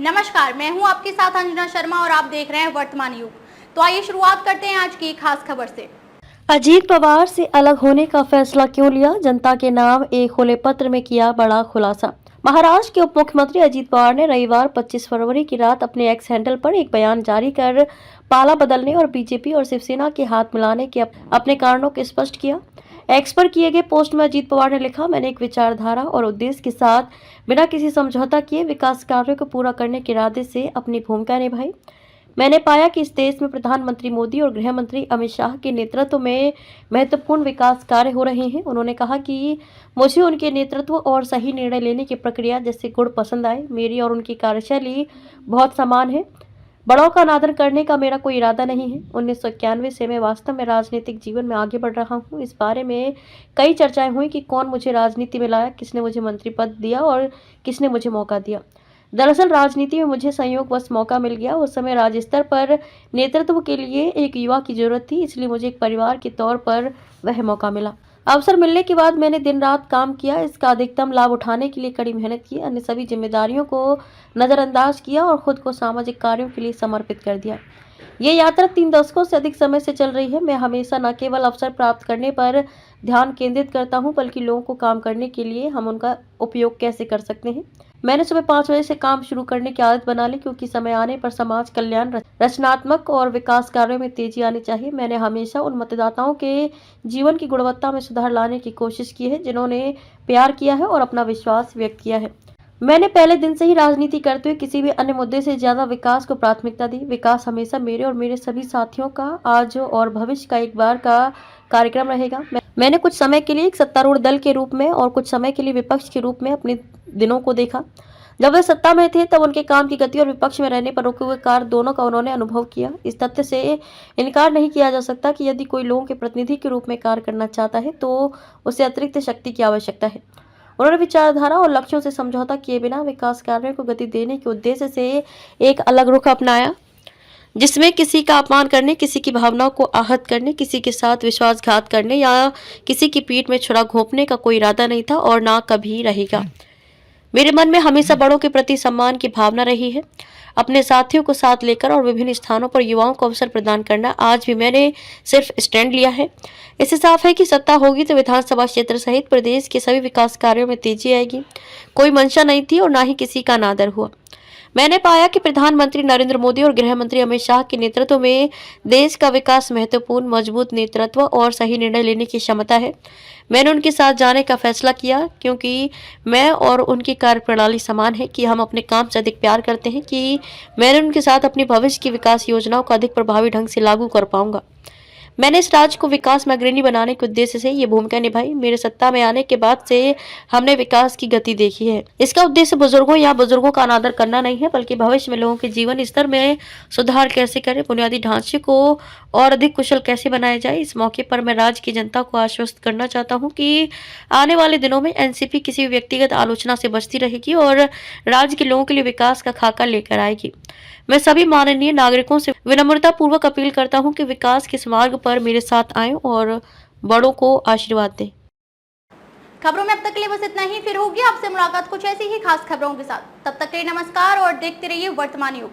नमस्कार, मैं हूं आपके साथ अंजना शर्मा और आप देख रहे हैं वर्तमान युग। तो आइए शुरुआत करते हैं आज की खास खबर से। अजीत पवार से अलग होने का फैसला क्यों लिया? जनता के नाम एक खुले पत्र में किया बड़ा खुलासा। महाराष्ट्र के उप मुख्यमंत्री अजीत पवार ने रविवार 25 फरवरी की रात अपने एक्स हैंडल पर एक बयान जारी कर पाला बदलने और बीजेपी और शिवसेना के हाथ मिलाने के अपने कारणों को स्पष्ट किया। एक्स पर किए गए पोस्ट में अजीत पवार ने लिखा, मैंने एक विचारधारा और उद्देश्य के साथ बिना किसी समझौता किए विकास कार्यों को पूरा करने के इरादे से अपनी भूमिका निभाई। मैंने पाया कि इस देश में प्रधानमंत्री मोदी और गृह मंत्री अमित शाह के नेतृत्व में महत्वपूर्ण विकास कार्य हो रहे हैं। उन्होंने कहा कि मुझे उनके नेतृत्व और सही निर्णय लेने की प्रक्रिया जैसे गुण पसंद आए। मेरी और उनकी कार्यशैली बहुत समान है। बड़ों का अनादर करने का मेरा कोई इरादा नहीं है। 1991 से मैं वास्तव में राजनीतिक जीवन में आगे बढ़ रहा हूँ। इस बारे में कई चर्चाएं हुई कि कौन मुझे राजनीति में लाया, किसने मुझे मंत्री पद दिया और किसने मुझे मौका दिया। दरअसल राजनीति में मुझे संयोगवश मौका मिल गया। उस समय राज्य स्तर पर नेतृत्व के लिए एक युवा की जरूरत थी, इसलिए मुझे एक परिवार के तौर पर वह मौका मिला। अवसर मिलने के बाद मैंने दिन रात काम किया, इसका अधिकतम लाभ उठाने के लिए कड़ी मेहनत की, अन्य सभी जिम्मेदारियों को नजरअंदाज किया और खुद को सामाजिक कार्यों के लिए समर्पित कर दिया। ये यात्रा 3 दशकों से अधिक समय से चल रही है। मैं हमेशा न केवल अवसर प्राप्त करने पर ध्यान केंद्रित करता हूं, बल्कि लोगों को काम करने के लिए हम उनका उपयोग कैसे कर सकते हैं। मैंने सुबह 5 बजे से काम शुरू करने की आदत बना ली, क्योंकि समय आने पर समाज कल्याण, रचनात्मक और विकास कार्यों में तेजी आनी चाहिए। मैंने हमेशा उन मतदाताओं के जीवन की गुणवत्ता में सुधार लाने की कोशिश की है जिन्होंने प्यार किया है और अपना विश्वास व्यक्त किया है। मैंने पहले दिन से ही राजनीति करते हुए किसी भी अन्य मुद्दे से ज्यादा विकास को प्राथमिकता दी। विकास हमेशा मेरे और मेरे सभी साथियों का आज और भविष्य का एक बार का कार्यक्रम रहेगा। मैंने कुछ समय के लिए एक सत्तारूढ़ दल के रूप में और कुछ समय के लिए विपक्ष के रूप में अपने दिनों को देखा। जब वे सत्ता में थे तब उनके काम की गति और विपक्ष में रहने पर रुके हुए कार्य दोनों का उन्होंने अनुभव किया। इस तथ्य से इनकार नहीं किया जा सकता कि यदि कोई लोगों के प्रतिनिधि के रूप में कार्य करना चाहता है तो उसे अतिरिक्त शक्ति की आवश्यकता है। उन्होंने विचारधारा और लक्ष्यों से समझौता किए बिना विकास कार्यों को गति देने के उद्देश्य से एक अलग रुख अपनाया, जिसमें किसी का अपमान करने, किसी की भावनाओं को आहत करने, किसी के साथ विश्वासघात करने या किसी की पीठ में छुरा घोंपने का कोई इरादा नहीं था और ना कभी रहेगा। मेरे मन में हमेशा बड़ों के प्रति सम्मान की भावना रही है। अपने साथियों को साथ लेकर और विभिन्न स्थानों पर युवाओं को अवसर प्रदान करना, आज भी मैंने सिर्फ स्टैंड लिया है। इससे साफ है कि सत्ता होगी तो विधानसभा क्षेत्र सहित प्रदेश के सभी विकास कार्यों में तेजी आएगी। कोई मंशा नहीं थी और ना ही किसी का अनादर हुआ। मैंने पाया कि प्रधानमंत्री नरेंद्र मोदी और गृह मंत्री अमित शाह के नेतृत्व में देश का विकास महत्वपूर्ण, मजबूत नेतृत्व और सही निर्णय लेने की क्षमता है। मैंने उनके साथ जाने का फैसला किया क्योंकि मैं और उनकी कार्यप्रणाली समान है, कि हम अपने काम से अधिक प्यार करते हैं, कि मैंने उनके साथ अपनी भविष्य की विकास योजनाओं को अधिक प्रभावी ढंग से लागू कर पाऊंगा। मैंने इस राज्य को विकास में अग्रणी बनाने के उद्देश्य से ये भूमिका निभाई। मेरे सत्ता में आने के बाद से हमने विकास की गति देखी है। इसका उद्देश्य बुजुर्गों या बुजुर्गों का अनादर करना नहीं है, बल्कि भविष्य में लोगों के जीवन स्तर में सुधार कैसे करें, बुनियादी ढांचे को और अधिक कुशल कैसे बनाया जाए। इस मौके पर मैं राज्य की जनता को आश्वस्त करना चाहता हूँ कि आने वाले दिनों में एनसीपी किसी भी व्यक्तिगत आलोचना से बचती रहेगी और राज्य के लोगों के लिए विकास का खाका लेकर आएगी। मैं सभी माननीय नागरिकों से विनम्रता पूर्वक अपील करता हूं कि विकास के इस मार्ग पर मेरे साथ आएं और बड़ों को आशीर्वाद दें। खबरों में अब तक के लिए बस इतना ही। फिर होगी आपसे मुलाकात कुछ ऐसी ही खास खबरों के साथ। तब तक के लिए नमस्कार और देखते रहिए वर्तमान युग।